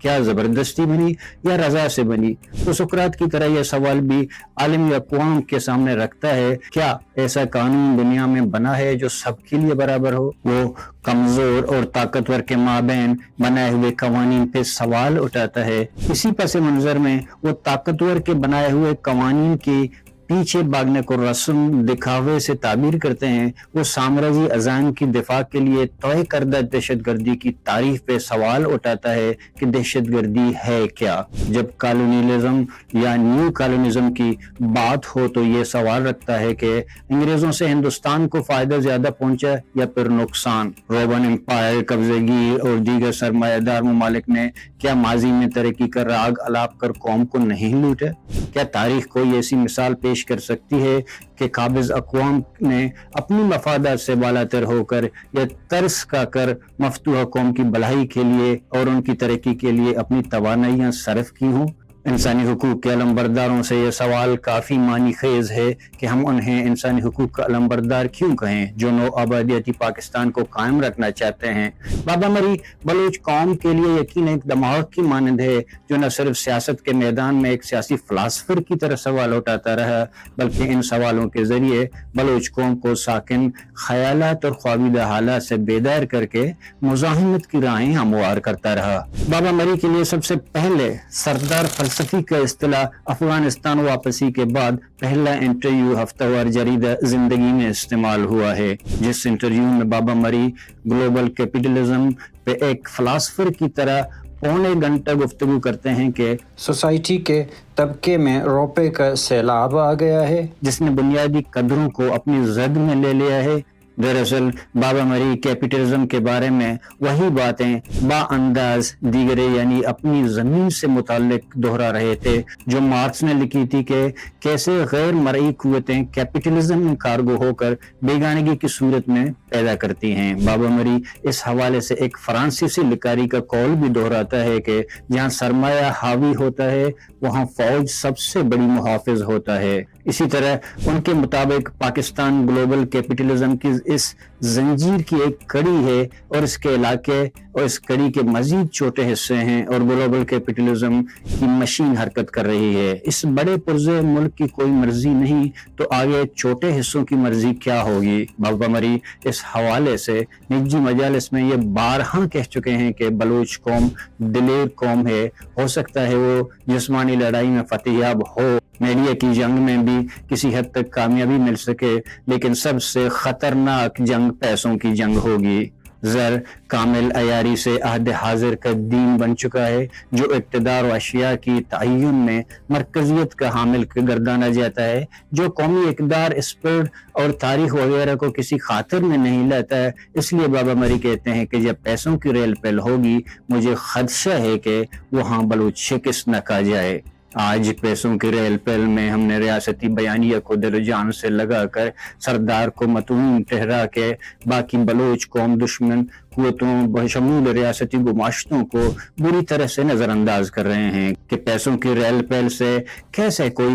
کیا زبردستی بنی یا رضا سے بنی؟ تو سقراط کی طرح یہ سوال بھی عالمی اقوام کے سامنے رکھتا ہے، کیا ایسا قانون دنیا میں بنا ہے جو سب کے لیے برابر ہو؟ وہ کمزور اور طاقتور کے مابین بنائے ہوئے قوانین پہ سوال اٹھاتا ہے۔ اسی پس منظر میں وہ طاقتور کے بنائے ہوئے قوانین کی پیچھے بھاگنے کو رسم دکھاوے سے تعبیر کرتے ہیں۔ وہ سامراجی عزائم کی دفاع کے لیے طے کردہ دہشت گردی کی تعریف پہ سوال اٹھاتا ہے کہ دہشت گردی ہے کیا؟ جب کالونیلزم یا نیو کالونیزم کی بات ہو تو یہ سوال رکھتا ہے کہ انگریزوں سے ہندوستان کو فائدہ زیادہ پہنچا یا پھر نقصان؟ رومن امپائر، قبضہ گیر اور دیگر سرمایہ دار ممالک نے کیا ماضی میں ترقی کا راگ الاپ کر قوم کو نہیں لوٹا؟ کیا تاریخ کوئی ایسی مثال پیش کر سکتی ہے کہ قابض اقوام نے اپنی مفادات سے بالاتر ہو کر یا ترس کا کر مفتوحہ قوم کی بھلائی کے لیے اور ان کی ترقی کے لیے اپنی توانائیاں صرف کی ہوں؟ انسانی حقوق کے علمبرداروں سے یہ سوال کافی معنی خیز ہے کہ ہم انہیں انسانی حقوق کا علمبردار کیوں کہیں جو نو آبادیاتی پاکستان کو قائم رکھنا چاہتے ہیں۔ بابا مری بلوچ قوم کے لیے یقین ایک دماغ کی مانند ہے جو نہ صرف سیاست کے میدان میں ایک سیاسی فلاسفر کی طرح سوال اٹھاتا رہا بلکہ ان سوالوں کے ذریعے بلوچ قوم کو ساکن خیالات اور خوابیدہ حالات سے بیدار کر کے مزاحمت کی راہیں ہموار کرتا رہا۔ بابا مری کے لیے سب سے پہلے سردار فلسفی کا اصطلاح افغانستان واپسی کے بعد پہلا انٹرویو ہفتہ وار جریدہ زندگی میں استعمال ہوا ہے، جس انٹرویو میں بابا مری گلوبل کیپٹلزم پہ ایک فلاسفر کی طرح پونے گھنٹہ گفتگو کرتے ہیں کہ سوسائٹی کے طبقے میں روپے کا سیلاب آ گیا ہے جس نے بنیادی قدروں کو اپنی زد میں لے لیا ہے۔ دراصل بابا مری کیپٹلزم کے بارے میں وہی باتیں با انداز دیگرے یعنی اپنی زمین سے متعلق دہرا رہے تھے جو مارکس نے لکھی تھی کہ کیسے غیر مرئی قوتیں کیپٹلزم میں کارگو ہو کر بیگانگی کی صورت میں پیدا کرتی ہیں۔ بابا مری اس حوالے سے ایک فرانسیسی لکاری کا قول بھی دہراتا ہے کہ جہاں سرمایہ حاوی ہوتا ہے وہاں فوج سب سے بڑی محافظ ہوتا ہے۔ اسی طرح ان کے مطابق پاکستان گلوبل کیپٹلزم کی اس زنجیر کی ایک کڑی ہے اور اس کے علاقے اور اس کڑی کے مزید چھوٹے حصے ہیں اور گلوبل کیپٹلزم کی مشین حرکت کر رہی ہے۔ اس بڑے پرزے ملک کی کوئی مرضی نہیں تو آگے چھوٹے حصوں کی مرضی کیا ہوگی؟ بابا مری اس حوالے سے نجی مجالس میں یہ بارہا کہہ چکے ہیں کہ بلوچ قوم دلیر قوم ہے، ہو سکتا ہے وہ جسمانی لڑائی میں فتح یاب ہو، میڈیا کی جنگ میں بھی کسی حد تک کامیابی مل سکے، لیکن سب سے خطرناک جنگ پیسوں کی جنگ ہوگی۔ زر کامل عیاری سے عہد حاضر کا دین بن چکا ہے جو اقتدار و اشیاء کی تعین میں مرکزیت کا حامل گردانا جاتا ہے۔ جو قومی اقدار، اسپرٹ اور تاریخ وغیرہ کو کسی خاطر میں نہیں لاتا ہے۔ اس لیے بابا مری کہتے ہیں کہ جب پیسوں کی ریل پیل ہوگی مجھے خدشہ ہے کہ وہاں بلوچ شکست نہ کھا جائے۔ آج پیسوں کی ریل پیل میں ہم نے ریاستی بیانیہ کو دل و جان سے لگا کر سردار کو متون ٹھہرا کے باقی بلوچ قوم دشمن قوتوں بشمول ریاستی گماشتوں کو بری طرح سے نظر انداز کر رہے ہیں کہ پیسوں کی ریل پیل سے کیسے کوئی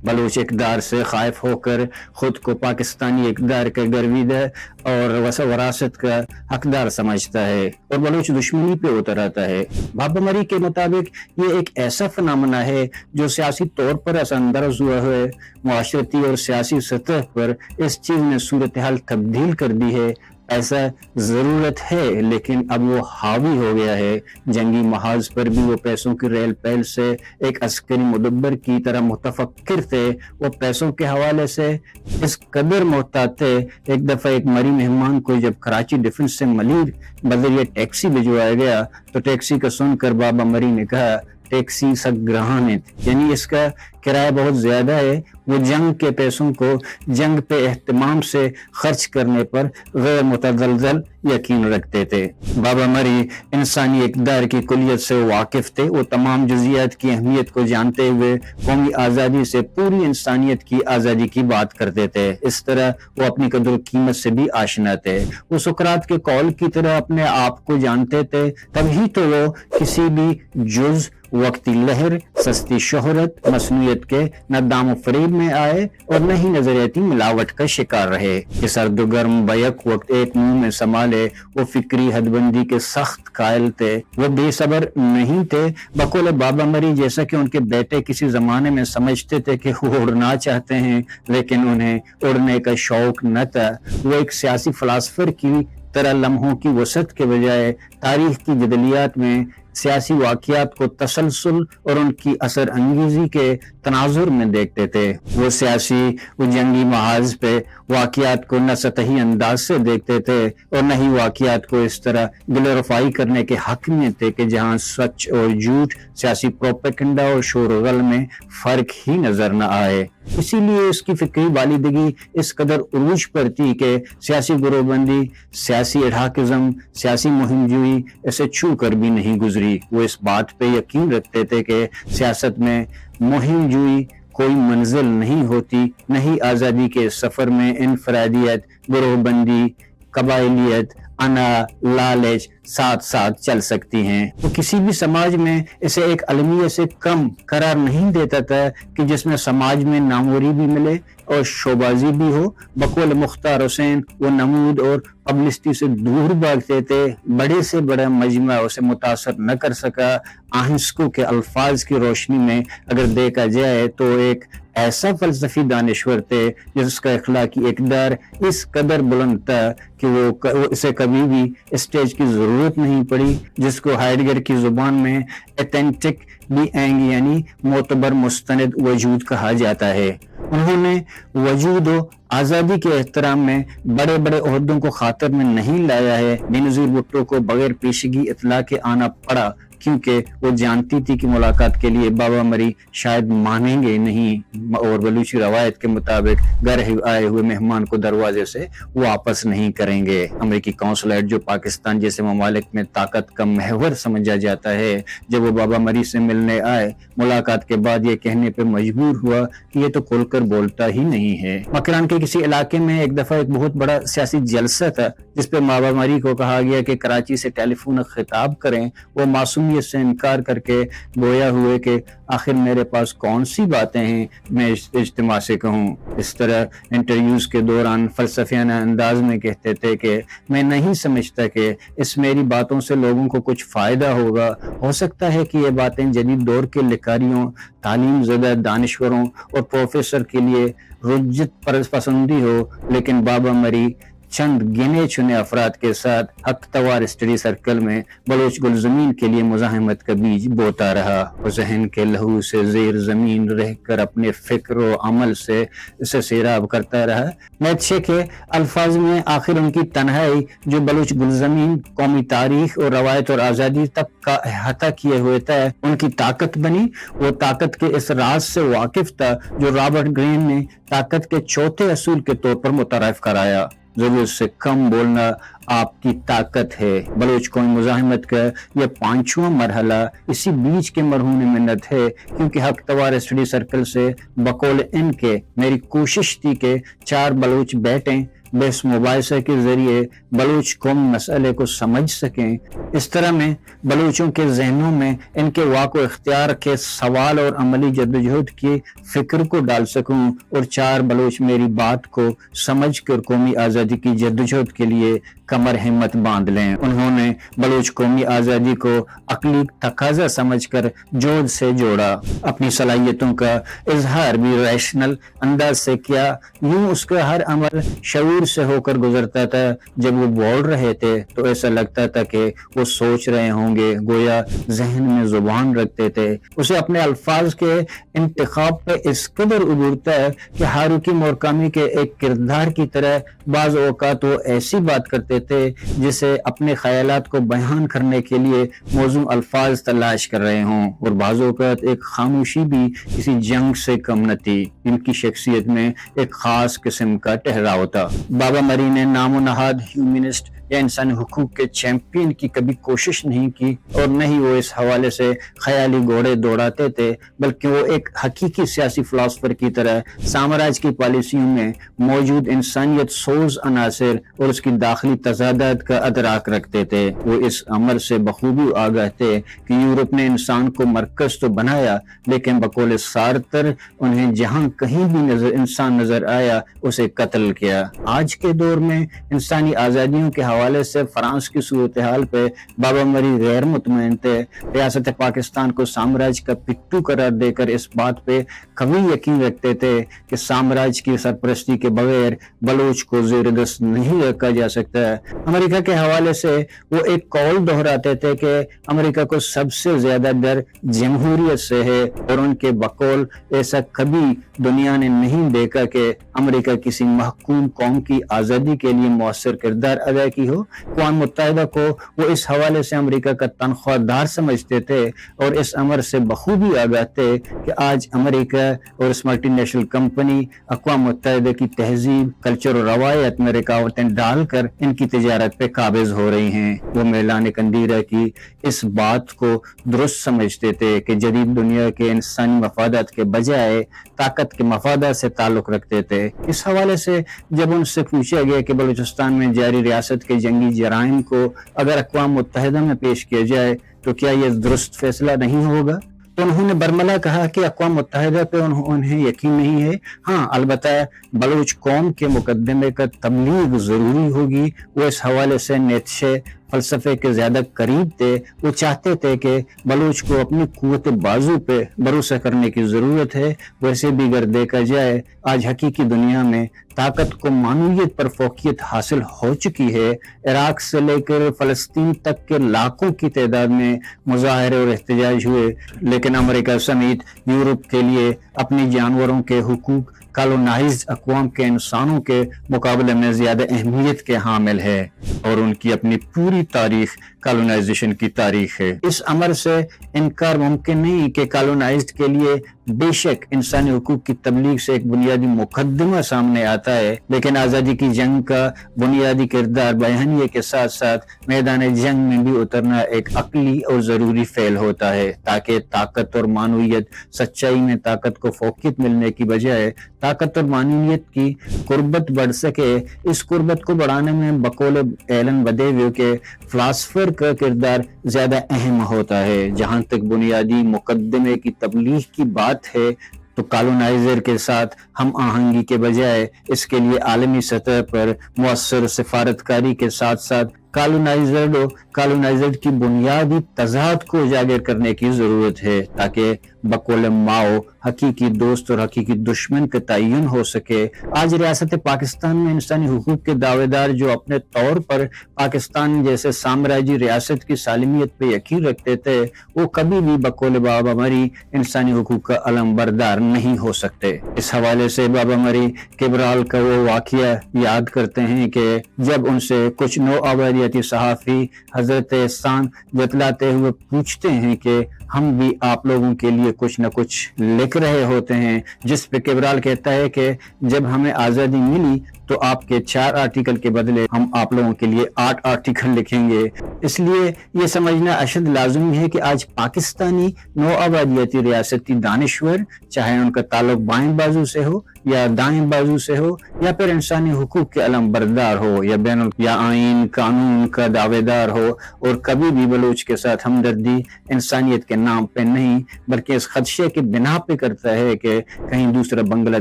بلوچ اقدار سے خائف ہو کر خود کو پاکستانی اقدار کا گرویدہ اور وراثت کا حقدار سمجھتا ہے اور بلوچ دشمنی پہ اتر آتا ہے۔ بابا مری کے مطابق یہ ایک ایسا فنامنا ہے جو سیاسی طور پر اثر انداز ہوا ہے، معاشرتی اور سیاسی سطح پر اس چیز نے صورتحال تبدیل کر دی ہے۔ ایسا ضرورت ہے لیکن اب وہ حاوی ہو گیا ہے۔ جنگی محاذ پر بھی وہ پیسوں کی ریل پیل سے ایک عسکری مدبر کی طرح متفکر تھے۔ وہ پیسوں کے حوالے سے اس قدر محتاط تھے، ایک دفعہ ایک مری مہمان کو جب کراچی ڈیفنس سے ملیر بدریہ ٹیکسی بھجوایا گیا تو ٹیکسی کا سن کر بابا مری نے کہا ٹیکسی سگ گرہانت، یعنی اس کا کرایہ بہت زیادہ ہے۔ وہ جنگ کے پیسوں کو جنگ پہ اہتمام سے خرچ کرنے پر غیر متزلزل یقین رکھتے تھے۔ بابا مری انسانی اقدار کی کلیت سے واقف تھے۔ وہ تمام جزیات کی اہمیت کو جانتے ہوئے قومی آزادی سے پوری انسانیت کی آزادی کی بات کرتے تھے۔ اس طرح وہ اپنی قدر و قیمت سے بھی آشنا تھے۔ وہ سقراط کے قول کی طرح اپنے آپ کو جانتے تھے، تبھی تو وہ کسی بھی جز وقتی لہر، سستی شہرت، مصنوعی شخصیت کے نہ دام و فریب میں آئے اور نہ ہی نظریاتی ملاوٹ کا شکار رہے کہ سرد و گرم بیک وقت ایک منہ میں سنبھالے. وہ فکری حد بندی کے سخت قائل تھے, وہ بے صبر نہیں تھے. بقول بابا مری جیسا کہ ان کے بیٹے کسی زمانے میں سمجھتے تھے کہ وہ اڑنا چاہتے ہیں لیکن انہیں اڑنے کا شوق نہ تھا. وہ ایک سیاسی فلاسفر کی طرح لمحوں کی وسعت کے بجائے تاریخ کی جدلیات میں سیاسی واقعات کو تسلسل اور ان کی اثر انگیزی کے تناظر میں دیکھتے تھے. وہ سیاسی و جنگی محاذ پہ واقعات کو نہ سطحی انداز سے دیکھتے تھے اور نہ ہی واقعات کو اس طرح دل رفائی کرنے کے حق میں تھے کہ جہاں سچ اور جھوٹ, سیاسی پروپیگنڈا اور شور و غل میں فرق ہی نظر نہ آئے. اسی لیے اس کی فکری والدگی اس قدر عروج پر تھی کہ سیاسی گروہ بندی, سیاسی اڑھاکزم, سیاسی مہم جوئی اسے چھو کر بھی نہیں گزری. وہ اس بات پہ یقین رکھتے تھے کہ سیاست میں مہم جوئی کوئی منزل نہیں ہوتی, نہ ہی آزادی کے سفر میں انفرادیت, گروہ بندی, قبائلیت, انا, لالچ ساتھ ساتھ چل سکتی ہیں. وہ کسی بھی سماج میں اسے ایک المیہ سے کم قرار نہیں دیتا تھا کہ جس میں سماج میں ناموری بھی ملے اور شوبازی بھی ہو. بقول مختار حسین وہ نمود اور پبلسٹی سے دور بھاگتے تھے. بڑے سے بڑا مجمع اسے متاثر نہ کر سکا. آہنسکو کے الفاظ کی روشنی میں اگر دیکھا جائے تو ایک ایسا فلسفی دانشور تھے جس کا اخلاقی اقدار اس قدر بلند تھا کہ وہ اسے کبھی بھی اسٹیج کی ضرورت نہیں پڑی, جس کو ہائیڈگر کی زبان میں ایتھنٹک بینگ یعنی معتبر مستند وجود کہا جاتا ہے. انہوں نے وجود و آزادی کے احترام میں بڑے بڑے عہدوں کو خاطر میں نہیں لایا ہے. بینظیر بھٹو کو بغیر پیشگی اطلاع کے آنا پڑا کیونکہ وہ جانتی تھی کہ ملاقات کے لیے بابا مری شاید مانیں گے نہیں اور بلوچی روایت کے مطابق گھر آئے ہوئے مہمان کو دروازے سے واپس نہیں کریں گے. امریکی قونصلیٹ جو پاکستان جیسے ممالک میں طاقت کا محور سمجھا جاتا ہے, جب وہ بابا مری سے ملنے آئے ملاقات کے بعد یہ کہنے پہ مجبور ہوا کہ یہ تو کھل کر بولتا ہی نہیں ہے. مکران کے کسی علاقے میں ایک دفعہ ایک بہت بڑا سیاسی جلسہ تھا جس پہ بابا مری کو کہا گیا کہ کراچی سے ٹیلی فون خطاب کریں. وہ معصومیت سے انکار کر کے گویا ہوئے کہ آخر میرے پاس کون سی باتیں ہیں میں اس اجتماع سے کہوں. اس طرح انٹرویوز کے دوران فلسفیانہ انداز میں کہتے تھے کہ میں نہیں سمجھتا کہ اس میری باتوں سے لوگوں کو کچھ فائدہ ہوگا. ہو سکتا ہے کہ یہ باتیں جدید دور کے لکھاریوں, تعلیم زدہ دانشوروں اور پروفیسر کے لیے رجت پسندی ہو, لیکن بابا مری چند گنے چنے افراد کے ساتھ حق توار اسٹڈی سرکل میں بلوچ گل زمین کے لیے مزاحمت کا بیج بوتا رہا اور ذہن کے لہو سے زیر زمین رہ کر اپنے فکر و عمل سے اسے سیراب کرتا رہا. نیتشے کے الفاظ میں آخر ان کی تنہائی جو بلوچ گل زمین قومی تاریخ اور روایت اور آزادی تک کا احاطہ کیے ہوئے تھا ان کی طاقت بنی. وہ طاقت کے اس راز سے واقف تھا جو رابرٹ گرین نے طاقت کے چوتھے اصول کے طور پر متعارف کرایا. ضرورت سے کم بولنا آپ کی طاقت ہے. بلوچ قومی مزاحمت کا یہ 5واں مرحلہ اسی بیچ کے مرہون منت ہے کیونکہ حق توار اسٹڈی سرکل سے بقول ان کے میری کوشش تھی کہ 4 بلوچ بیٹیں بحث مباحثہ کے ذریعے بلوچ قومی مسئلے کو سمجھ سکیں. اس طرح میں بلوچوں کے ذہنوں میں ان کے واقع اختیار کے سوال اور عملی جدوجہد کی فکر کو ڈال سکوں اور 4 بلوچ میری بات کو سمجھ کر قومی آزادی کی جدوجہد کے لیے کمر ہمت باندھ لیں. انہوں نے بلوچ قومی آزادی کو عقلی تقاضا سمجھ کر جوڑ سے جوڑا. اپنی صلاحیتوں کا اظہار بھی ریشنل انداز سے کیا. یوں اس کا ہر عمل شعور سے ہو کر گزرتا تھا. جب وہ بول رہے تھے تو ایسا لگتا تھا کہ وہ سوچ رہے ہوں گے, گویا ذہن میں زبان رکھتے تھے. اسے اپنے الفاظ کے انتخاب پہ اس قدر عبورتا ہے کہ ہاروکی مورکامی کے ایک کردار کی طرح بعض اوقات وہ ایسی بات کرتے تھے جسے اپنے خیالات کو بیان کرنے کے لیے موزوں الفاظ تلاش کر رہے ہوں, اور بعض اوقات ایک خاموشی بھی کسی جنگ سے کم نہ تھی. ان کی شخصیت میں ایک خاص قسم کا ٹھہراؤ تھا. بابا مری نے نام و نہاد ہیومنسٹ یا انسانی حقوق کے چیمپئن کی کبھی کوشش نہیں کی، اور نہ ہی وہ اس حوالے سے خیالی گھوڑے دوڑاتے تھے، بلکہ وہ ایک حقیقی سیاسی فلاسفر کی طرح سامراج کی پالیسیوں میں موجود انسانیت سوز عناصر اور اس کی داخلی تضادات کا ادراک رکھتے تھے۔ وہ اس امر سے بخوبی آگاہ تھے کہ یورپ نے انسان کو مرکز تو بنایا، لیکن بقول سارتر انہیں جہاں کہیں بھی انسان نظر آیا اسے قتل کیا۔ آج کے دور میں انسانی آزادیوں کے حوالے سے فرانس کی صورتحال پہ بابا مری غیر مطمئن تھے۔ ریاست پاکستان کو سامراج کا پٹھو قرار دے کر اس بات پہ قوی یقین رکھتے تھے کہ سامراج کی سرپرستی کے بغیر بلوچ کو زیر دست نہیں رکھا جا سکتا ہے۔ امریکہ کے حوالے سے وہ ایک قول دہراتے تھے کہ امریکہ کو سب سے زیادہ ڈر جمہوریت سے ہے، اور ان کے بقول ایسا کبھی دنیا نے نہیں دیکھا کہ امریکہ کسی محکوم قوم کی آزادی کے لیے مؤثر کردار ادا کی ہو۔ اقوام متحدہ کو وہ اس حوالے سے امریکہ کا تنخواہ دار سمجھتے تھے، اور اس امر سے بخوبی آگاہ تھے کہ آج امریکہ اور اس ملٹی نیشنل کمپنی اقوام متحدہ کی تہذیب، کلچر اور روایت میں رکاوٹیں ڈال کر ان کی تجارت پہ قابض ہو رہی ہیں۔ وہ میلان کندیرہ کی اس بات کو درست سمجھتے تھے کہ جدید دنیا کے انسانی مفادات کے بجائے طاقت کے مفادات سے تعلق رکھتے تھے۔ اس حوالے سے جب ان سے پوچھا گیا کہ بلوچستان میں جاری ریاست کے جنگی جرائم کو اگر اقوام متحدہ میں پیش کیا جائے تو کیا یہ درست فیصلہ نہیں ہوگا، تو انہوں نے برملا کہا کہ اقوام متحدہ پہ انہیں یقین نہیں ہے، ہاں البتہ بلوچ قوم کے مقدمے کا تبلیغ ضروری ہوگی۔ وہ اس حوالے سے نیتشے فلسفے کے زیادہ قریب تھے۔ وہ چاہتے تھے کہ بلوچ کو اپنی قوت بازو پہ بھروسہ کرنے کی ضرورت ہے۔ ویسے بھی اگر دیکھا جائے آج حقیقی دنیا میں طاقت کو معنویت پر فوقیت حاصل ہو چکی ہے۔ عراق سے لے کر فلسطین تک کے لاکھوں کی تعداد میں مظاہرے اور احتجاج ہوئے، لیکن امریکہ سمیت یورپ کے لیے اپنی جانوروں کے حقوق کالونائزڈ اقوام کے انسانوں کے مقابلے میں زیادہ اہمیت کے حامل ہے، اور ان کی اپنی پوری تاریخ کالونائزیشن کی تاریخ ہے۔ اس امر سے انکار ممکن نہیں کہ کالونائزڈ کے لیے بے شک انسانی حقوق کی تبلیغ سے ایک بنیادی مقدمہ سامنے آتا ہے، لیکن آزادی کی جنگ کا بنیادی کردار بیانیے کے ساتھ ساتھ میدان جنگ میں بھی اترنا ایک عقلی اور ضروری فعل ہوتا ہے، تاکہ طاقت اور معنویت سچائی میں طاقت کو فوقیت ملنے کی بجائے طاقت اور معنویت کی قربت بڑھ سکے۔ اس قربت کو بڑھانے میں بقول ایلن بدیویو کے فلاسفر کا کردار زیادہ اہم ہوتا ہے۔ جہاں تک بنیادی مقدمے کی تبلیغ کی بات ہے تو کالونائزر کے ساتھ ہم آہنگی کے بجائے اس کے لیے عالمی سطح پر مؤثر سفارتکاری کے ساتھ ساتھ کالونائزر کی بنیادی تضاد کو اجاگر کرنے کی ضرورت ہے، تاکہ بقول ماؤ حقیقی دوست اور حقیقی دشمن کا تعین ہو سکے۔ آج ریاست پاکستان میں انسانی حقوق کے دعوے دار جو اپنے طور پر پاکستان جیسے سامراجی ریاست کی سالمیت پہ یقین رکھتے تھے، وہ کبھی بھی بقول بابا مری انسانی حقوق کا علم بردار نہیں ہو سکتے۔ اس حوالے سے بابا مری کبرال کا وہ واقعہ یاد کرتے ہیں کہ جب ان سے کچھ نو آبادیاتی صحافی حضرت احسان جتلاتے ہوئے پوچھتے ہیں کہ ہم بھی آپ لوگوں کے لیے کچھ نہ کچھ لکھ رہے ہوتے ہیں، جس پہ کبرال کہتا ہے کہ جب ہمیں آزادی ملی تو آپ کے 4 آرٹیکل کے بدلے ہم آپ لوگوں کے لیے 8 آرٹیکل لکھیں گے۔ اس لیے یہ سمجھنا اشد لازمی ہے کہ آج پاکستانی نو آبادیاتی ریاستی دانشور، چاہے ان کا تعلق بائیں بازو سے ہو یا دائیں بازو سے ہو، یا پھر انسانی حقوق کے علم بردار ہو یا یا آئین قانون کا دعوے دار ہو، اور کبھی بھی بلوچ کے ساتھ ہمدردی انسانیت کے نام پہ نہیں بلکہ اس خدشے کے بنا پہ کرتا ہے کہ کہیں دوسرا بنگلہ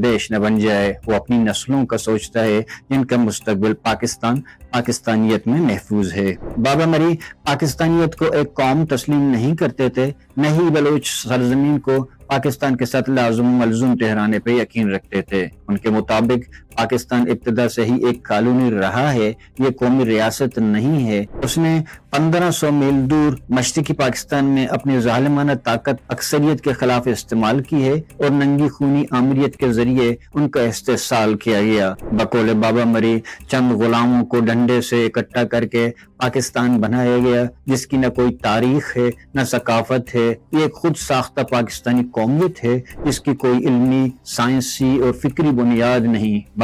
دیش نہ بن جائے۔ وہ اپنی نسلوں کا سوچتا ہے جن کا مستقبل پاکستانیت میں محفوظ ہے۔ بابا مری پاکستانیت کو ایک قوم تسلیم نہیں کرتے تھے، نہ ہی بلوچ سرزمین کو پاکستان کے ساتھ لازم ملزوم ٹھہرانے پہ یقین رکھتے تھے۔ ان کے مطابق پاکستان ابتدا سے ہی ایک کالونی رہا ہے، یہ قومی ریاست نہیں ہے۔ اس نے 1500 میل دور مشرقی پاکستان میں اپنی ظالمانہ طاقت اکثریت کے خلاف استعمال کی ہے، اور ننگی خونی آمریت کے ذریعے ان کا استحصال کیا گیا۔ بقول بابا مری چند غلاموں کو ڈنڈے سے اکٹھا کر کے پاکستان بنایا گیا، جس کی نہ کوئی تاریخ ہے نہ ثقافت ہے۔ یہ ایک خود ساختہ پاکستانی قومیت ہے جس کی کوئی علمی، سائنسی اور فکری بنیاد نہیں۔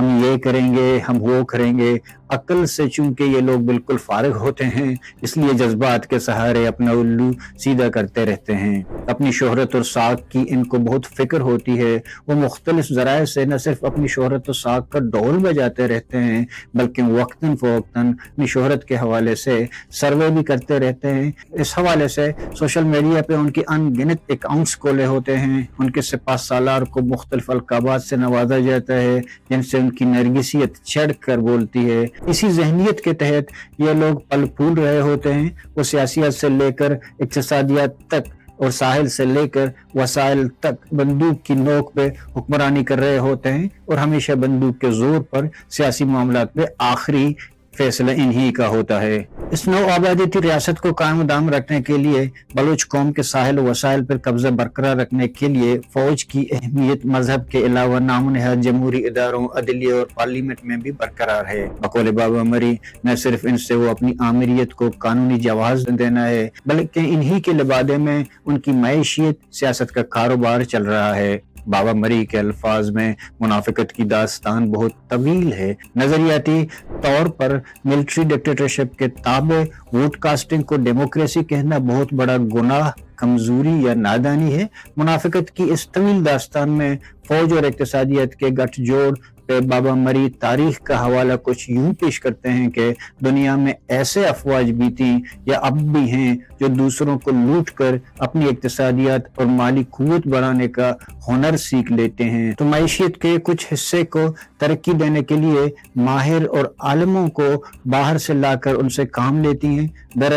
ہم یہ کریں گے، ہم وہ کریں گے۔ عقل سے چونکہ یہ لوگ بالکل فارغ ہوتے ہیں، اس لیے جذبات کے سہارے اپنا الو سیدھا کرتے رہتے ہیں۔ اپنی شہرت اور ساکھ کی ان کو بہت فکر ہوتی ہے۔ وہ مختلف ذرائع سے نہ صرف اپنی شہرت و ساکھ کا ڈول بجاتے رہتے ہیں، بلکہ وقتاً فوقتاً اپنی شہرت کے حوالے سے سروے بھی کرتے رہتے ہیں۔ اس حوالے سے سوشل میڈیا پہ ان کی ان گنت اکاؤنٹس کھولے ہوتے ہیں۔ ان کے سپاہ سالار کو مختلف القابات سے نوازا جاتا ہے، جن سے ان کی نرگسیت چڑھ کر بولتی ہے۔ اسی ذہنیت کے تحت یہ لوگ پل پھول رہے ہوتے ہیں۔ وہ سیاسیات سے لے کر اقتصادیات تک اور ساحل سے لے کر وسائل تک بندوق کی نوک پہ حکمرانی کر رہے ہوتے ہیں، اور ہمیشہ بندوق کے زور پر سیاسی معاملات پہ آخری فیصلہ انہی کا ہوتا ہے۔ اس نو آبادیتی ریاست کو قائم و دائم رکھنے کے لیے بلوچ قوم کے ساحل و وسائل پر قبضہ برقرار رکھنے کے لیے فوج کی اہمیت مذہب کے علاوہ نام و نہاد جمہوری اداروں، عدلیہ اور پارلیمنٹ میں بھی برقرار ہے۔ بقول بابا مری نہ صرف ان سے وہ اپنی آمریت کو قانونی جواز دینا ہے، بلکہ انہی کے لبادے میں ان کی معیشیت سیاست کا کاروبار چل رہا ہے۔ بابا مری کے الفاظ میں منافقت کی داستان بہت طویل ہے۔ نظریاتی طور پر ملٹری ڈکٹیٹرشپ کے تابع ووٹ کاسٹنگ کو ڈیموکریسی کہنا بہت بڑا گناہ، کمزوری یا نادانی ہے۔ منافقت کی اس طویل داستان میں فوج اور اقتصادیت کے گٹھ جوڑ پہ بابا مری تاریخ کا حوالہ کچھ یوں پیش کرتے ہیں کہ دنیا میں ایسے افواج بھی تھیں یا اب بھی ہیں جو دوسروں کو لوٹ کر اپنی اقتصادیات اور مالی قوت بڑھانے کا ہنر سیکھ لیتے ہیں، تو معیشت کے کچھ حصے کو ترقی دینے کے لیے ماہر اور عالموں کو باہر سے لا کر ان سے کام لیتی ہیں۔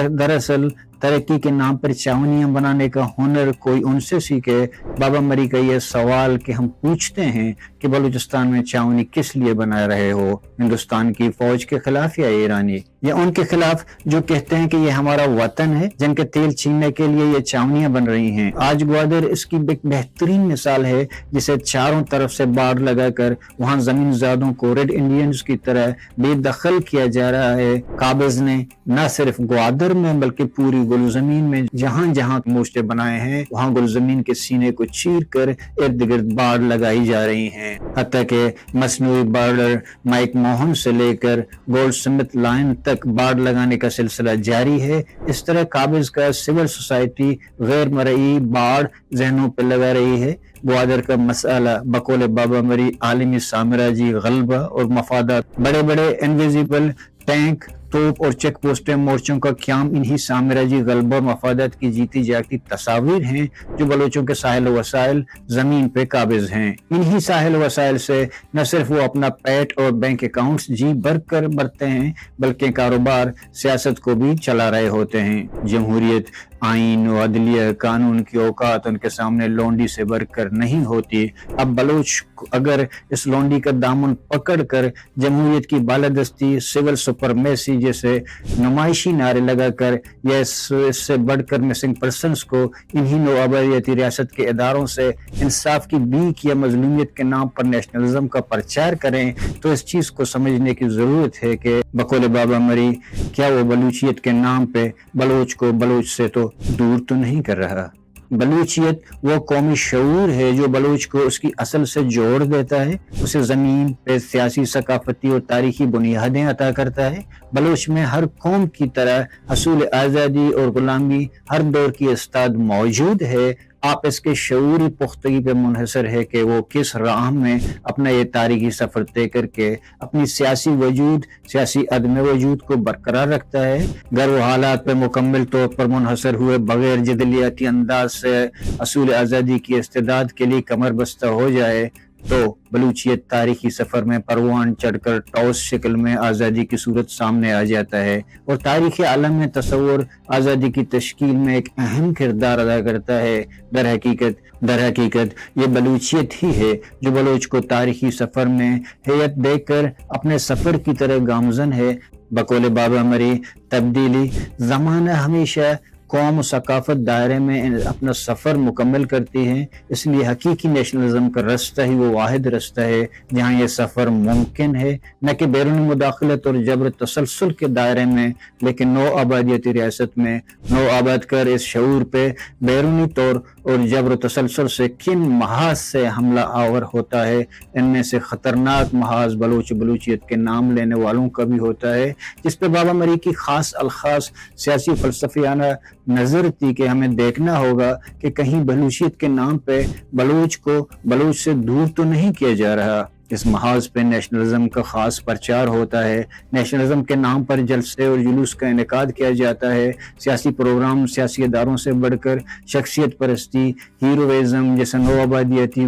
دراصل ترقی کے نام پر چاونیاں بنانے کا ہنر کوئی ان سے سیکھے۔ بابا مری کا یہ سوال کہ ہم پوچھتے ہیں کہ بلوچستان میں چاونی کس لیے بنا رہے ہو، ہندوستان کی فوج کے خلاف یا ایرانی، یا ان کے خلاف جو کہتے ہیں کہ یہ ہمارا وطن ہے، جن کے تیل چھیننے کے لیے یہ چاونیاں بن رہی ہیں۔ آج گوادر اس کی ایک بہترین مثال ہے، جسے چاروں طرف سے باڑ لگا کر وہاں زمین زادوں کو ریڈ انڈینز کی طرح بے دخل کیا جا رہا ہے۔ قابض نے نہ صرف گوادر میں بلکہ پوری گل زمین میں جہاں جہاں مورچے بنائے ہیں، وہاں گل زمین کے سینے کو چیر کر ارد گرد باڑ لگائی جا رہی ہیں، حتیٰ کہ مصنوعی بارڈر مائک موہن سے لے کر گولڈ سمتھ لائن تک باڑ لگانے کا سلسلہ جاری ہے۔ اس طرح قابض کا سول سوسائٹی غیر مرئی باڑ ذہنوں پہ لگا رہی ہے۔ گوادر کا مسئلہ بقول بابا مری عالمی سامراجی غلبہ اور مفادات، بڑے بڑے انویزیبل ٹینک، توپ اور چیک پوسٹیں، مورچوں کا قیام انہی سامراجی غلبہ اور مفادات کی جیتی جاگتی تصاویر ہیں جو بلوچوں کے ساحل و وسائل زمین پہ قابض ہیں۔ انہی ساحل و وسائل سے نہ صرف وہ اپنا پیٹ اور بینک اکاؤنٹس جی بھر کر بھرتے ہیں، بلکہ کاروبار، سیاست کو بھی چلا رہے ہوتے ہیں۔ جمہوریت، آئین و عدلیہ، قانون کی اوقات ان کے سامنے لونڈی سے بڑھ کر نہیں ہوتی۔ اب بلوچ اگر اس لونڈی کا دامن پکڑ کر جمہوریت کی بالادستی، سول سپرمیسی جیسے نمائشی نعرے لگا کر، یا اس سے بڑھ کر مسنگ پرسنز کو انہی نو آبادیاتی ریاست کے اداروں سے انصاف کی بیک یا مظلومیت کے نام پر نیشنلزم کا پرچار کریں، تو اس چیز کو سمجھنے کی ضرورت ہے کہ بقول بابا مری کیا وہ بلوچیت کے نام پہ بلوچ کو بلوچ سے تو دور تو نہیں کر رہا۔ بلوچیت وہ قومی شعور ہے جو بلوچ کو اس کی اصل سے جوڑ دیتا ہے، اسے زمین پہ سیاسی، ثقافتی اور تاریخی بنیادیں عطا کرتا ہے۔ بلوچ میں ہر قوم کی طرح حصول آزادی اور غلامی ہر دور کی استاد موجود ہے۔ آپ اس کے شعوری پختگی پہ منحصر ہے کہ وہ کس راہ میں اپنا یہ تاریخی سفر طے کر کے اپنی سیاسی وجود، سیاسی عدم وجود کو برقرار رکھتا ہے۔ گر وہ حالات پہ مکمل طور پر منحصر ہوئے بغیر جدلیاتی انداز سے حصول آزادی کی استعداد کے لیے کمر بستہ ہو جائے، تو بلوچیت تاریخی سفر میں پروان چڑھ کر ٹاس شکل میں آزادی کی صورت سامنے آ جاتا ہے، اور تاریخی عالم میں تصور آزادی کی تشکیل میں ایک اہم کردار ادا کرتا ہے۔ در حقیقت یہ بلوچیت ہی ہے جو بلوچ کو تاریخی سفر میں ہیئت دے کر اپنے سفر کی طرح گامزن ہے۔ بقول بابا مری تبدیلی، زمانہ ہمیشہ قوم و ثقافت دائرے میں اپنا سفر مکمل کرتی ہیں. اس لیے حقیقی نیشنلزم کا رستہ ہی وہ واحد رستہ ہے جہاں یہ سفر ممکن ہے، نہ کہ بیرونی مداخلت اور جبر تسلسل کے دائرے میں، لیکن نو آبادیتی ریاست میں نو آباد کر اس شعور پہ بیرونی طور اور جبر و تسلسل سے کن محاذ سے حملہ آور ہوتا ہے. ان میں سے خطرناک محاذ بلوچیت کے نام لینے والوں کا بھی ہوتا ہے، جس پہ بابا مری کی خاص الخاص سیاسی فلسفیانہ نظر تھی کہ ہمیں دیکھنا ہوگا کہ کہیں بلوچیت کے نام پہ بلوچ کو بلوچ سے دور تو نہیں کیا جا رہا. اس محاذ پہ نیشنلزم کا خاص پرچار ہوتا ہے، نیشنلزم کے نام پر جلسے اور جلوس کا انعقاد کیا جاتا ہے. سیاسی پروگرام سیاسی اداروں سے بڑھ کر شخصیت پرستی، ہیروئزم جیسے نو آبادیتی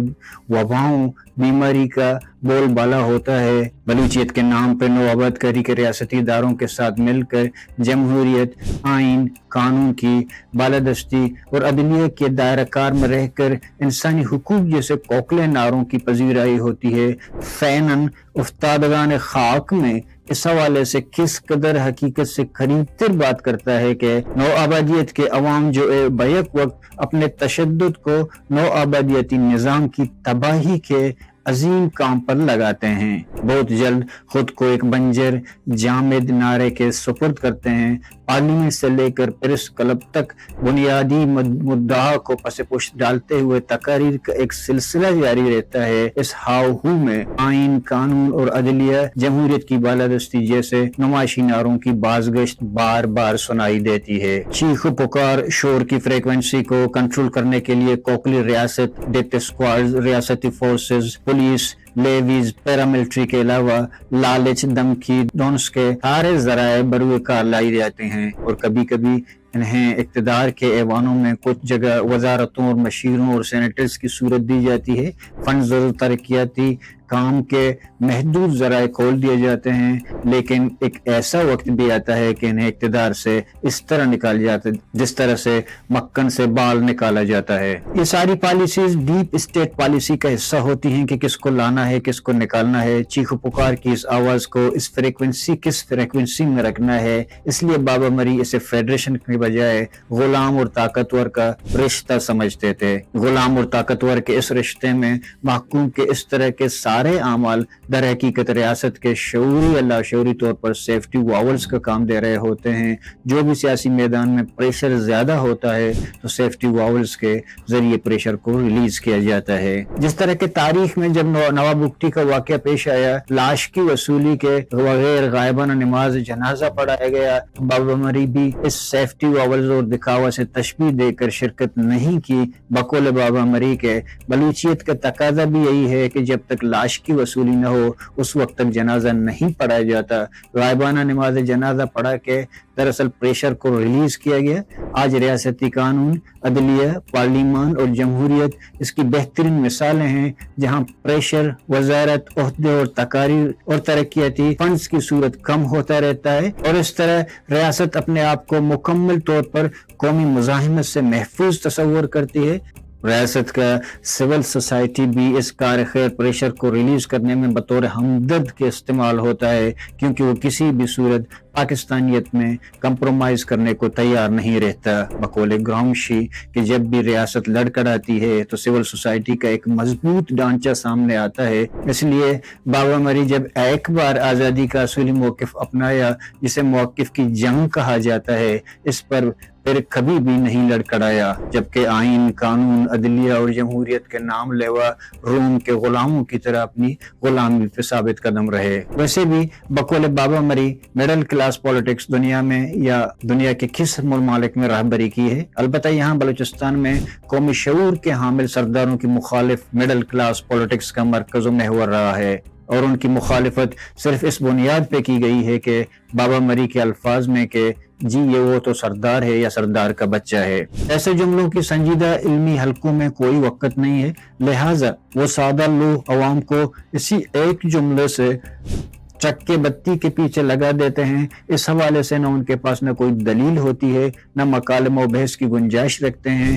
وباؤں بیماری کا بول بالا ہوتا ہے. بلوچیت کے نام پہ نو آباد کاری کے ریاستی اداروں کے ساتھ مل کر جمہوریت، آئین، قانون کی بالادستی اور عدلیہ کے دائرہ کار میں رہ کر انسانی حقوق جیسے کوکلے نعروں کی پذیرائی ہوتی ہے. فینن افتادگان خاک میں اس حوالے سے کس قدر حقیقت سے قریب تر بات کرتا ہے کہ نو آبادیت کے عوام جو بیک وقت اپنے تشدد کو نو آبادیتی نظام کی تباہی کے عظیم کام پر لگاتے ہیں، بہت جلد خود کو ایک بنجر جامد نعرے کے سپرد کرتے ہیں. پارلیمنٹ سے لے کر پریس کلب تک بنیادی مدعا کو پس پشت ڈالتے ہوئے تقاریر کا ایک سلسلہ جاری رہتا ہے. اس ہاؤ ہو میں آئین، قانون اور عدلیہ، جمہوریت کی بالادستی جیسے نمائشی نعروں کی بازگشت بار بار سنائی دیتی ہے. چیخ و پکار شور کی فریکوینسی کو کنٹرول کرنے کے لیے کوکلی ریاست، ڈیتھ اسکواڈز، ریاستی فورسز، پولیس، لیویز، پیراملٹری کے علاوہ لالچ، دھمکی، ڈونس کے سارے ذرائع بروئے کار لائی جاتے ہیں. اور کبھی کبھی انہیں اقتدار کے ایوانوں میں کچھ جگہ وزارتوں اور مشیروں اور سینیٹرز کی صورت دی جاتی ہے. فنڈز اور ترقیاتی کام کے محدود ذرائع کھول دیے جاتے ہیں، لیکن ایک ایسا وقت بھی آتا ہے کہ انہیں اقتدار سے اس طرح نکال جاتا ہے جس طرح سے مکھن سے بال نکالا جاتا ہے. یہ ساری پالیسیز ڈیپ اسٹیٹ پالیسی کا حصہ ہوتی ہیں کہ کس کو لانا ہے، کس کو نکالنا ہے. چیخ و پکار کی اس آواز کو اس کس فریکوینسی میں رکھنا ہے. اس لیے بابا مری اسے فیڈریشن کے بجائے غلام اور طاقتور کا رشتہ سمجھتے تھے. غلام اور طاقتور کے اس رشتے میں محکوم کے اس طرح کے سارے اعمال در حقیقت ریاست کے شعوری یا لاشعوری طور پر سیفٹی واولز کا کام دے رہے ہوتے ہیں. جو بھی سیاسی میدان میں پریشر زیادہ ہوتا ہے تو سیفٹی واولز کے ذریعے پریشر کو ریلیز کیا جاتا ہے. جس طرح کے تاریخ میں جب نواب بگٹی کا واقعہ پیش آیا، لاش کی وصولی کے بغیر غائبانہ نماز جنازہ پڑھایا گیا، بابا مری بھی اس سیفٹی واولز اور دکھاوا سے تشبیہ دے کر شرکت نہیں کی. بقول بابا مری کے بلوچیت کا تقاضا بھی یہی ہے کہ جب تک لاش کی وصولی نہ ہو اس وقت تک جنازہ نہیں پڑھایا جاتا. غائبانہ نماز جنازہ پڑھا کے دراصل پریشر کو ریلیز کیا گیا. آج ریاستی قانون، عدلیہ، پارلیمان اور جمہوریت اس کی بہترین مثالیں ہیں جہاں پریشر وزارت، عہدے اور تقاریر اور ترقیاتی فنڈز کی صورت کم ہوتا رہتا ہے، اور اس طرح ریاست اپنے آپ کو مکمل طور پر قومی مزاحمت سے محفوظ تصور کرتی ہے. ریاست کا سول سوسائٹی بھی اس کار خیر پریشر کو ریلیز کرنے میں بطور ہمدرد کے استعمال ہوتا ہے، کیونکہ وہ کسی بھی صورت پاکستانیت میں کمپرومائز کرنے کو تیار نہیں رہتا. بقول گرامشی کہ جب بھی ریاست لڑکھڑاتی ہے تو سول سوسائٹی کا ایک مضبوط ڈھانچہ سامنے آتا ہے. اس لیے بابا مری جب ایک بار آزادی کا اصولی موقف اپنایا، جسے موقف کی جنگ کہا جاتا ہے، اس پر پھر کبھی بھی نہیں لڑکھڑایا، جبکہ آئین، قانون، عدلیہ اور جمہوریت کے نام لیوا روم کے غلاموں کی طرح اپنی غلامی پہ ثابت قدم رہے. ویسے بھی بقول بابا مری مڈل کلاس پالیٹکس دنیا میں یا دنیا کے کس ممالک میں رہبری کی ہے. البتہ یہاں بلوچستان میں قومی شعور کے حامل سرداروں کی مخالف مڈل کلاس پالیٹکس کا مرکز و محور رہا ہے، اور ان کی مخالفت صرف اس بنیاد پہ کی گئی ہے کہ بابا مری کے الفاظ میں کہ جی یہ وہ تو سردار ہے یا سردار کا بچہ ہے. ایسے جملوں کی سنجیدہ علمی حلقوں میں کوئی وقت نہیں ہے، لہٰذا وہ سادہ لوگ عوام کو اسی ایک جملے سے چکے بتی کے پیچھے لگا دیتے ہیں. اس حوالے سے نہ ان کے پاس نہ کوئی دلیل ہوتی ہے، نہ مکالمہ و بحث کی گنجائش رکھتے ہیں.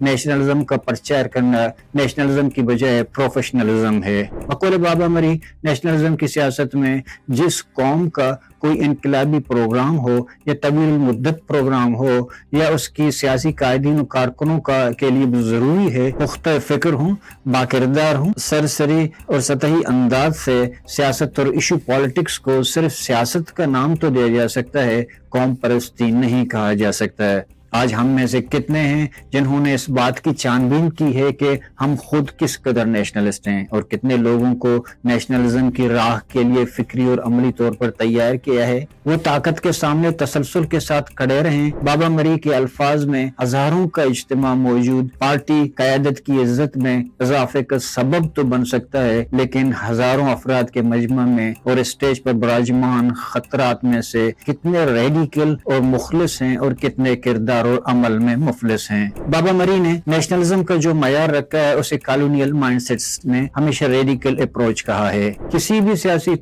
نیشنلزم کا پرچار کرنا نیشنلزم کی بجائے پروفیشنلزم ہے۔ بقول بابا مری، نیشنلزم کی سیاست میں جس قوم کا کوئی انقلابی پروگرام ہو یا طویل مدت پروگرام ہو یا اس کی سیاسی قائدین و کارکنوں کے لیے ضروری ہے پختہ فکر ہوں، باکردار ہوں، سرسری اور سطحی انداز سے سیاست اور ایشو پالیٹکس کو صرف سیاست کا نام تو دیا جا سکتا ہے، قوم پرستی نہیں کہا جا سکتا ہے۔ آج ہم میں سے کتنے ہیں جنہوں نے اس بات کی چھان-بین کی ہے کہ ہم خود کس قدر نیشنلسٹ ہیں، اور کتنے لوگوں کو نیشنلزم کی راہ کے لیے فکری اور عملی طور پر تیار کیا ہے؟ وہ طاقت کے سامنے تسلسل کے ساتھ کھڑے رہیں۔ بابا مری کے الفاظ میں ہزاروں کا اجتماع موجود پارٹی قیادت کی عزت میں اضافے کا سبب تو بن سکتا ہے، لیکن ہزاروں افراد کے مجمع میں اور اسٹیج پر براجمان خطرات میں سے کتنے ریڈیکل اور مخلص ہیں اور کتنے کردار اور عمل میں مفلس ہیں۔ بابا مری نے نیشنلزم کا جو معیار رکھا ہے اسے کالونیل مائنڈ سیٹس نے ہمیشہ ریڈیکل اپروچ کہا ہے۔ کسی بھی سیاسی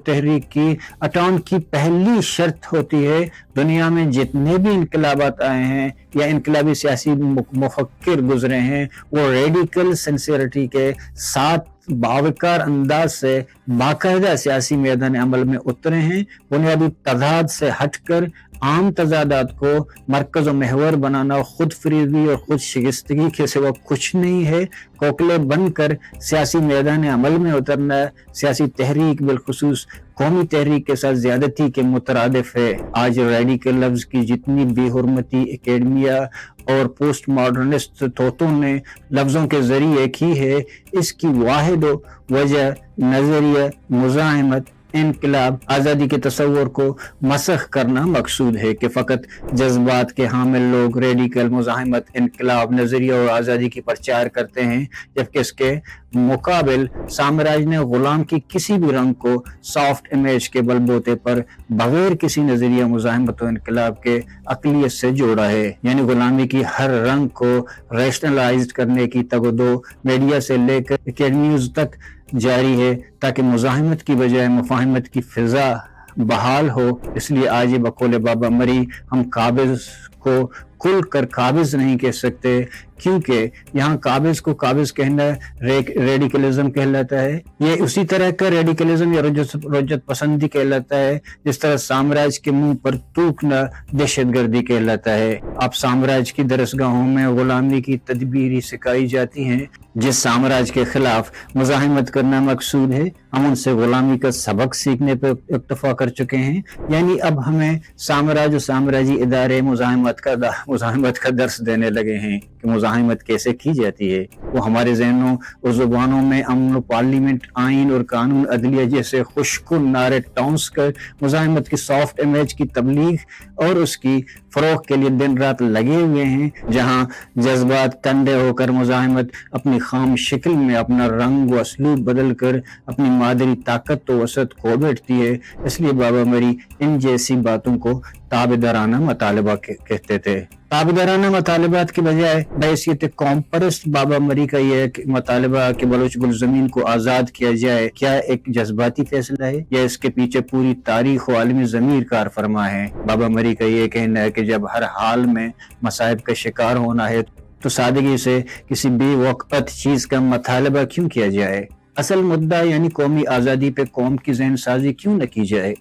تحریک کی اٹان کی پہلی شرط ہوتی ہے دنیا میں جتنے بھی انقلابات آئے ہیں یا انقلابی سیاسی مفکر گزرے ہیں وہ ریڈیکل سنسیئرٹی کے ساتھ باوقار انداز سے باقاعدہ سیاسی میدان عمل میں اترے ہیں۔ بنیادی تضاد سے ہٹ کر عام تضادات کو مرکز و محور بنانا خود فریبی اور خود شکستگی کے سوا کچھ نہیں ہے۔ کوکلے بن کر سیاسی میدان عمل میں اترنا سیاسی تحریک بالخصوص قومی تحریک کے ساتھ زیادتی کے مترادف ہے۔ آج ریڈیکل لفظ کی جتنی بے حرمتی اکیڈمیا اور پوسٹ ماڈرنسٹ توتوں نے لفظوں کے ذریعے کی ہے، اس کی واحد وجہ نظریہ مزاحمت، انقلاب، آزادی کے تصور کو مسخ کرنا مقصود ہے کہ فقط جذبات کے حامل لوگ ریڈیکل مزاحمت، انقلاب، نظریہ اور آزادی کی پرچار کرتے ہیں، جبکہ اس کے مقابل سامراج نے غلام کی کسی بھی رنگ کو سافٹ امیج کے بل بوتے پر بغیر کسی نظریہ مزاحمت و انقلاب کے اقلیت سے جوڑا ہے۔ یعنی غلامی کی ہر رنگ کو ریشنلائزڈ کرنے کی تگودو میڈیا سے لے کر اکیڈمیز تک جاری ہے تاکہ مزاحمت کی بجائے مفاہمت کی فضا بحال ہو۔ اس لیے آج بقول بابا مری ہم قابض کو کھل کر قابض نہیں کہہ سکتے، کیونکہ یہاں قابض کو قابض کہنا ریڈیکلزم کہلاتا ہے۔ یہ اسی طرح کا ریڈیکلزم یا رجت پسندی کہلاتا ہے جس طرح سامراج کے منہ پر تھوکنا دہشت گردی کہلاتا ہے۔ اب سامراج کی درسگاہوں میں غلامی کی تدبیری سکھائی جاتی ہیں۔ جس سامراج کے خلاف مزاحمت کرنا مقصود ہے ہم ان سے غلامی کا سبق سیکھنے پر اکتفا کر چکے ہیں، یعنی اب ہمیں سامراج و سامراجی ادارے مزاحمت کا درس دینے لگے ہیں کہ مزاحمت کیسے کی جاتی ہے۔ وہ ہمارے ذہنوں اور زبانوں میں امن و پارلیمنٹ، آئین اور قانون، عدلیہ جیسے خوشکن نعرے ٹونس کر مزاحمت کی سافٹ امیج کی تبلیغ اور اس کی فروغ کے لیے دن رات لگے ہوئے ہیں۔ جہاں جذبات ٹھنڈے ہو کر مزاحمت اپنی خام شکل میں اپنا رنگ و اسلوب بدل کر اپنی مادری طاقت و وسعت کھو بیٹھتی ہے۔ اس لیے بابا مری ان جیسی باتوں کو تابعدارانہ مطالبہ کہتے تھے۔ تابعدارانہ مطالبات کی بجائے بحیثیت قوم پرست بابا مری کا یہ مطالبہ کہ بلوچ گلزمین کو آزاد کیا جائے کیا ایک جذباتی فیصلہ ہے یا اس کے پیچھے پوری تاریخ و عالمی ضمیر کار فرما ہے؟ بابا مری کا یہ کہنا ہے کہ جب ہر حال میں مصائب کا شکار ہونا ہے تو سادگی سے کسی بے وقت چیز کا مطالبہ کیوں کیا جائے؟ اصل مدعا یعنی قومی آزادی پہ قوم کی ذہن سازی کیوں نہ کی جائے؟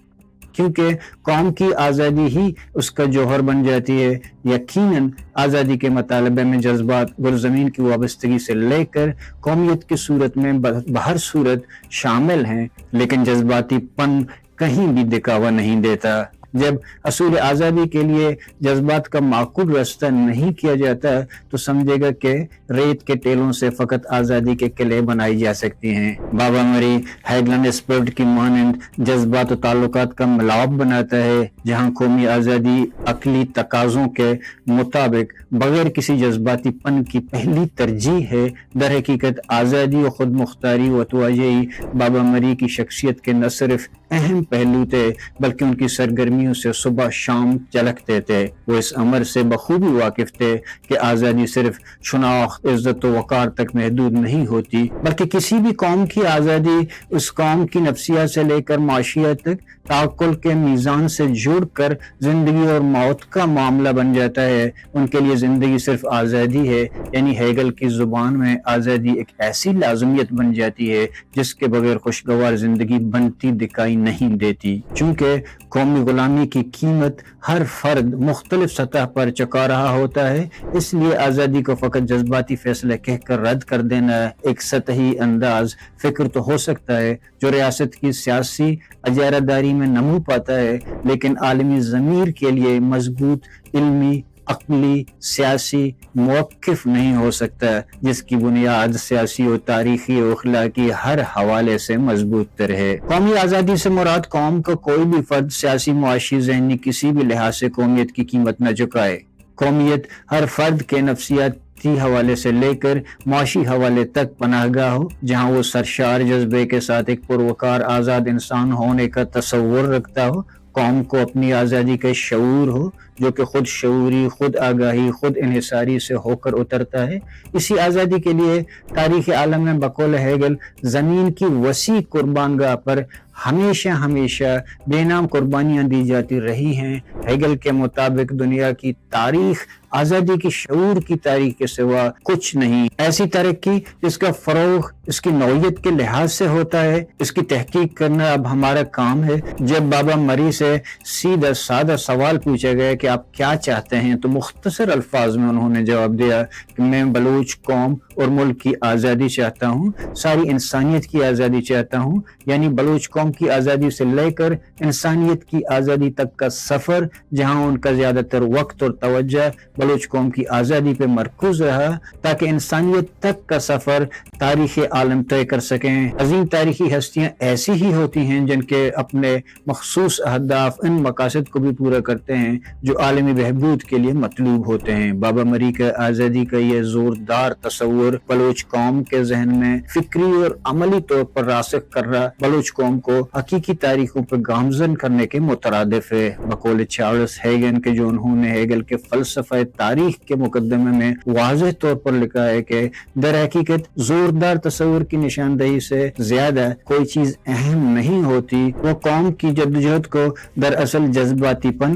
کیونکہ قوم کی آزادی ہی اس کا جوہر بن جاتی ہے۔ یقیناً آزادی کے مطالبے میں جذبات گلزمین کی وابستگی سے لے کر قومیت کی صورت میں بہر صورت شامل ہیں، لیکن جذباتی پن کہیں بھی دکھاوا نہیں دیتا۔ جب اصول آزادی کے لیے جذبات کا معقول راستہ نہیں کیا جاتا تو سمجھے گا کہ ریت کے ٹیلوں سے فقط آزادی کے قلعے بنائی جا سکتی ہیں۔ بابا مری ہیگلن اسپرٹ کی مانند جذبات و تعلقات کا ملاپ بناتا ہے، جہاں قومی آزادی عقلی تقاضوں کے مطابق بغیر کسی جذباتی پن کی پہلی ترجیح ہے۔ در حقیقت آزادی و خود مختاری و توجہی بابا مری کی شخصیت کے نہ صرف اہم پہلو تھے بلکہ ان کی سرگرمی قربانیوں سے صبح شام جھلکتے تھے. وہ اس امر سے بخوبی واقف تھے کہ آزادی صرف شناخت، عزت و وقار تک محدود نہیں ہوتی، بلکہ کسی بھی قوم کی آزادی اس قوم کی نفسیات سے لے کر معاشیت تک تعقل کے میزان سے جڑ کر زندگی اور موت کا معاملہ بن جاتا ہے. ان کے لیے زندگی صرف آزادی ہے، یعنی ہیگل کی زبان میں آزادی ایک ایسی لازمیت بن جاتی ہے جس کے بغیر خوشگوار زندگی بنتی دکھائی نہیں دیتی. چونکہ قومی غلامی کی قیمت ہر فرد مختلف سطح پر چکا رہا ہوتا ہے، اس لیے آزادی کو فقط جذباتی فیصلہ کہہ کر رد کر دینا ایک سطحی انداز فکر تو ہو سکتا ہے جو ریاست کی سیاسی اجارہ داری میں نمو پاتا ہے، لیکن عالمی ضمیر کے لیے مضبوط علمی، عقلی، سیاسی موقف نہیں ہو سکتا جس کی بنیاد سیاسی و تاریخی و اخلاقی ہر حوالے سے مضبوط تر ہے. قومی آزادی سے مراد قوم کا کوئی بھی فرد سیاسی، معاشی، ذہنی کسی بھی لحاظ سے قومیت کی قیمت نہ چکائے. قومیت ہر فرد کے نفسیاتی حوالے سے لے کر معاشی حوالے تک پناہ گاہ ہو، جہاں وہ سرشار جذبے کے ساتھ ایک پروکار آزاد انسان ہونے کا تصور رکھتا ہو. قوم کو اپنی آزادی کا شعور ہو جو کہ خود شعوری، خود آگاہی، خود انحصاری سے ہو کر اترتا ہے. اسی آزادی کے لیے تاریخ عالم میں بقول ہیگل زمین کی وسیع قربان گاہ پر ہمیشہ بے نام قربانیاں دی جاتی رہی ہیں. ہیگل کے مطابق دنیا کی تاریخ آزادی کی شعور کی تاریخ کے سوا کچھ نہیں. ایسی ترقی جس کا فروغ اس کی نوعیت کے لحاظ سے ہوتا ہے، اس کی تحقیق کرنا اب ہمارا کام ہے. جب بابا مری سے سیدھا سادہ سوال پوچھا گیا کہ آپ کیا چاہتے ہیں تو مختصر الفاظ میں انہوں نے جواب دیا کہ میں بلوچ قوم اور ملک کی آزادی چاہتا ہوں، ساری انسانیت کی آزادی چاہتا ہوں. یعنی بلوچ قوم کی آزادی سے لے کر انسانیت کی آزادی تک کا سفر، جہاں ان کا زیادہ تر وقت اور توجہ بلوچ قوم کی آزادی پہ مرکوز رہا تاکہ انسانیت تک کا سفر تاریخ عالم طے کر سکیں. عظیم تاریخی ہستیاں ایسی ہی ہوتی ہیں جن کے اپنے مخصوص اہداف ان مقاصد کو بھی پورا کرتے ہیں جو عالمی بہبود کے لیے مطلوب ہوتے ہیں. بابا مری کا آزادی کا یہ زوردار تصور بلوچ قوم کے ذہن میں فکری اور عملی طور پر راسخ کر رہا بلوچ قوم کو حقیقی تاریخوں پر گامزن کرنے کے مترادف ہے. بقول چارلس ہیگن کے جو انہوں نے ہیگل کے فلسفہ تاریخ کے مقدمے میں واضح طور پر لکھا ہے کہ در حقیقت زوردار تصور کی نشاندہی سے زیادہ کوئی چیز اہم نہیں ہوتی. وہ قوم کی جدوجہد کو دراصل جذباتی پن،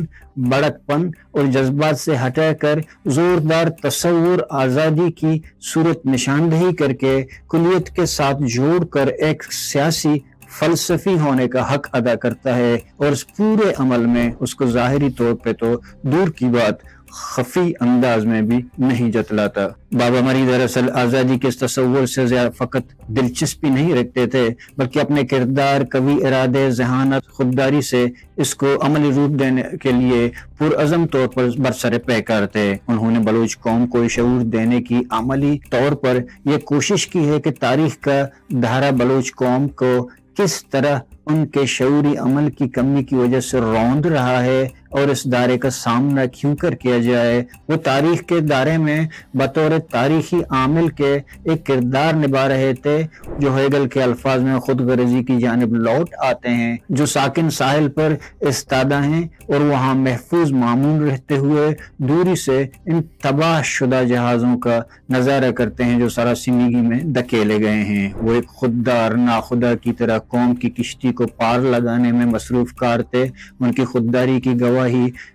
بڑک پن اور جذبات سے ہٹا کر زوردار تصور آزادی کی صورت نشاندہی کر کے کلیت کے ساتھ جوڑ کر ایک سیاسی فلسفی ہونے کا حق ادا کرتا ہے، اور اس پورے عمل میں اس کو ظاہری طور پہ تو دور کی بات خفی انداز میں بھی نہیں جتلاتا. بابا مری دراصل آزادی کے اس تصور سے فقط دلچسپی نہیں رکھتے تھے بلکہ اپنے کردار، قوی ارادے، ذہانت، خودداری سے اس کو عملی روپ دینے کے لیے پرعزم طور پر برسر پیکار تھے. انہوں نے بلوچ قوم کو شعور دینے کی عملی طور پر یہ کوشش کی ہے کہ تاریخ کا دھارا بلوچ قوم کو کس طرح ان کے شعوری عمل کی کمی کی وجہ سے روند رہا ہے اور اس دائرے کا سامنا کیوں کر کیا جائے. وہ تاریخ کے دائرے میں بطور تاریخی عامل کے ایک کردار نبھا رہے تھے جو ہیگل کے الفاظ میں خود غرضی کی جانب لوٹ آتے ہیں، جو ساکن ساحل پر استادہ ہیں اور وہاں محفوظ معمول رہتے ہوئے دوری سے ان تباہ شدہ جہازوں کا نظارہ کرتے ہیں جو سراسیمگی میں دھکیلے گئے ہیں. وہ ایک خوددار ناخدا کی طرح قوم کی کشتی کو پار لگانے میں مصروف کار تھے. ان کی خودداری کی گواہی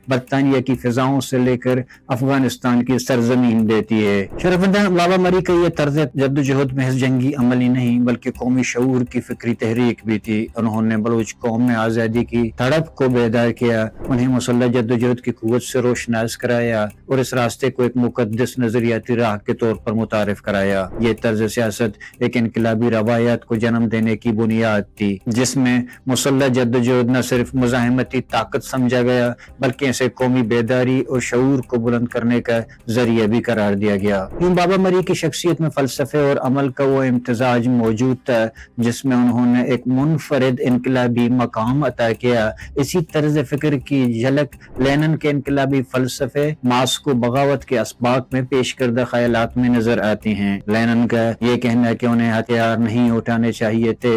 برطانیہ کی فضاؤں سے لے کر افغانستان کی سرزمین دیتی ہے. شرفندان بابا مری کا یہ طرز جدوجہد محض جنگی عملی نہیں بلکہ قومی شعور کی فکری تحریک بھی تھی. انہوں نے بلوچ قوم میں آزادی کی تڑپ کو بیدار کیا، انہیں مسلح جدوجہد کی قوت سے روشناس کرایا اور اس راستے کو ایک مقدس نظریاتی راہ کے طور پر متعارف کرایا. یہ طرز سیاست ایک انقلابی روایات کو جنم دینے کی بنیاد تھی جس میں مسلح جدوجہد نہ صرف مزاحمتی طاقت سمجھا گیا بلکہ اسے قومی بیداری اور شعور کو بلند کرنے کا ذریعہ بھی قرار دیا گیا. یوں بابا مری کی شخصیت میں فلسفے اور عمل کا وہ امتزاج موجود تھا جس میں انہوں نے ایک منفرد انقلابی مقام عطا کیا. اسی طرز فکر کی جھلک لینن کے انقلابی فلسفے ماسک و بغاوت کے اسباق میں پیش کردہ خیالات میں نظر آتی ہیں. لینن کا یہ کہنا کہ انہیں ہتھیار نہیں اٹھانے چاہیے تھے،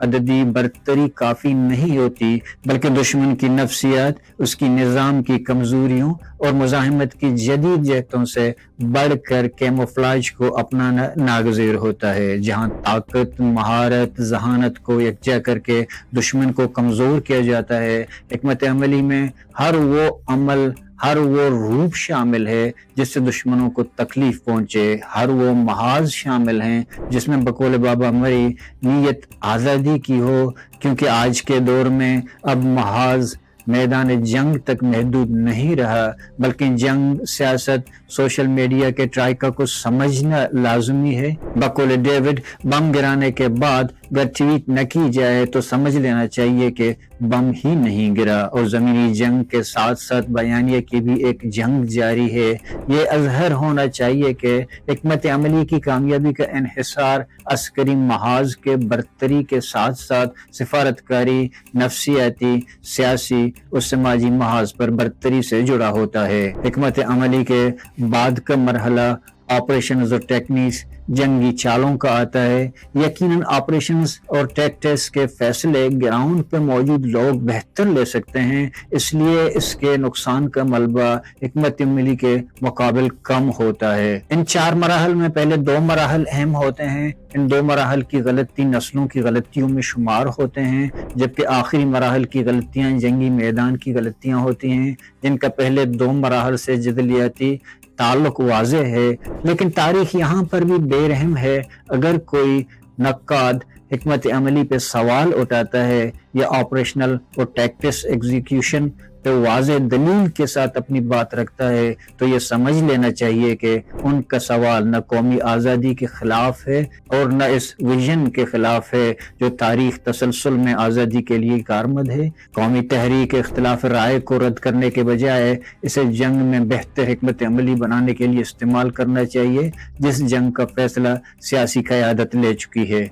عددی برتری کافی نہیں ہوتی، بلکہ دشمن کی نفسیات، اس کی نظام کی کمزوریوں اور مزاحمت کی جدید جہتوں سے بڑھ کر کیموفلاج کو اپنانا ناگزیر ہوتا ہے۔ جہاں طاقت، مہارت، ذہانت کو یکجا کر کے دشمن کو کمزور کیا جاتا ہے، حکمت عملی میں ہر وہ عمل، ہر وہ روپ شامل ہے جس سے دشمنوں کو تکلیف پہنچے، ہر وہ محاذ شامل ہیں جس میں بقول بابا مری نیت آزادی کی ہو، کیونکہ آج کے دور میں اب محاذ میدان جنگ تک محدود نہیں رہا، بلکہ جنگ، سیاست، سوشل میڈیا کے ٹرائکا کو سمجھنا لازمی ہے۔ بقول ڈیوڈ، بم گرانے کے بعد اگر ٹویٹ نہ کی جائے تو سمجھ لینا چاہیے کہ بم ہی نہیں گرا، اور زمینی جنگ کے ساتھ ساتھ بیانیے کی بھی ایک جنگ جاری ہے۔ یہ اظہر ہونا چاہیے کہ حکمت عملی کی کامیابی کا انحصار عسکری محاذ کے برتری کے ساتھ ساتھ سفارتکاری، نفسیاتی، سیاسی اور سماجی محاذ پر برتری سے جڑا ہوتا ہے۔ حکمت عملی کے بعد کا مرحلہ آپریشنز اور ٹیکنیکس، جنگی چالوں کا آتا ہے۔ یقیناً آپریشنز اور ٹیکٹکس کے فیصلے گراؤنڈ پہ موجود لوگ بہتر لے سکتے ہیں، اس لیے اس کے نقصان کا ملبہ حکمت عملی کے مقابل کم ہوتا ہے۔ ان 4 مراحل میں پہلے 2 مراحل اہم ہوتے ہیں۔ ان 2 مراحل کی غلطی نسلوں کی غلطیوں میں شمار ہوتے ہیں، جبکہ آخری مراحل کی غلطیاں جنگی میدان کی غلطیاں ہوتی ہیں، جن کا پہلے 2 مراحل سے جدلیاتی تعلق واضح ہے۔ لیکن تاریخ یہاں پر بھی بے رحم ہے۔ اگر کوئی نقاد حکمت عملی پہ سوال اٹھاتا ہے یا آپریشنل اور ٹیکٹس ایگزیکیوشن پہ واضح دلیل کے ساتھ اپنی بات رکھتا ہے تو یہ سمجھ لینا چاہیے کہ ان کا سوال نہ قومی آزادی کے خلاف ہے اور نہ اس ویژن کے خلاف ہے جو تاریخ تسلسل میں آزادی کے لیے کارآمد ہے۔ قومی تحریک اختلاف رائے کو رد کرنے کے بجائے اسے جنگ میں بہتر حکمت عملی بنانے کے لیے استعمال کرنا چاہیے، جس جنگ کا فیصلہ سیاسی قیادت لے چکی ہے۔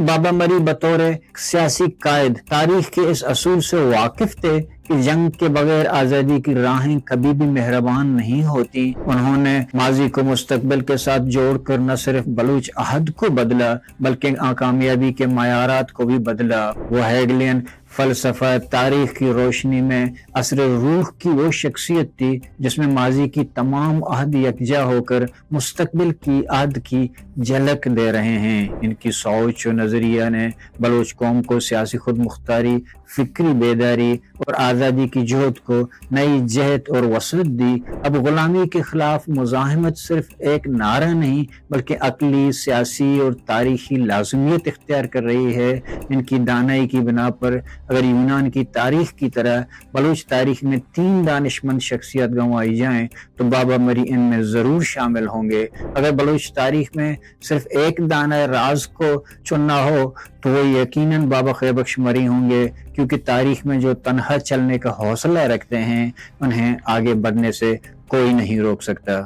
بابا مری بطور سیاسی قائد تاریخ کے اس اصول سے واقف تھے کہ جنگ کے بغیر آزادی کی راہیں کبھی بھی مہربان نہیں ہوتی۔ انہوں نے ماضی کو مستقبل کے ساتھ جوڑ کر نہ صرف بلوچ عہد کو بدلا بلکہ کامیابی کے معیارات کو بھی بدلا۔ وہ ہیگلین فلسفہ تاریخ کی روشنی میں عصر روح کی وہ شخصیت تھی جس میں ماضی کی تمام عہد یکجا ہو کر مستقبل کی عہد کی جھلک دے رہے ہیں۔ ان کی سوچ و نظریہ نے بلوچ قوم کو سیاسی خود مختاری، فکری بیداری اور آزادی کی جہد کو نئی جہت اور وسعت دی۔ اب غلامی کے خلاف مزاحمت صرف ایک نعرہ نہیں بلکہ عقلی، سیاسی اور تاریخی لازمیت اختیار کر رہی ہے۔ ان کی دانائی کی بنا پر اگر یونان کی تاریخ کی طرح بلوچ تاریخ میں 3 دانشمند شخصیت گنوائی جائیں تو بابا مری ان میں ضرور شامل ہوں گے۔ اگر بلوچ تاریخ میں صرف ایک دانہ راز کو چننا ہو تو وہ یقیناً بابا خیر بخش مری ہوں گے، کیونکہ تاریخ میں جو تنہا چلنے کا حوصلہ رکھتے ہیں انہیں آگے بڑھنے سے کوئی نہیں روک سکتا۔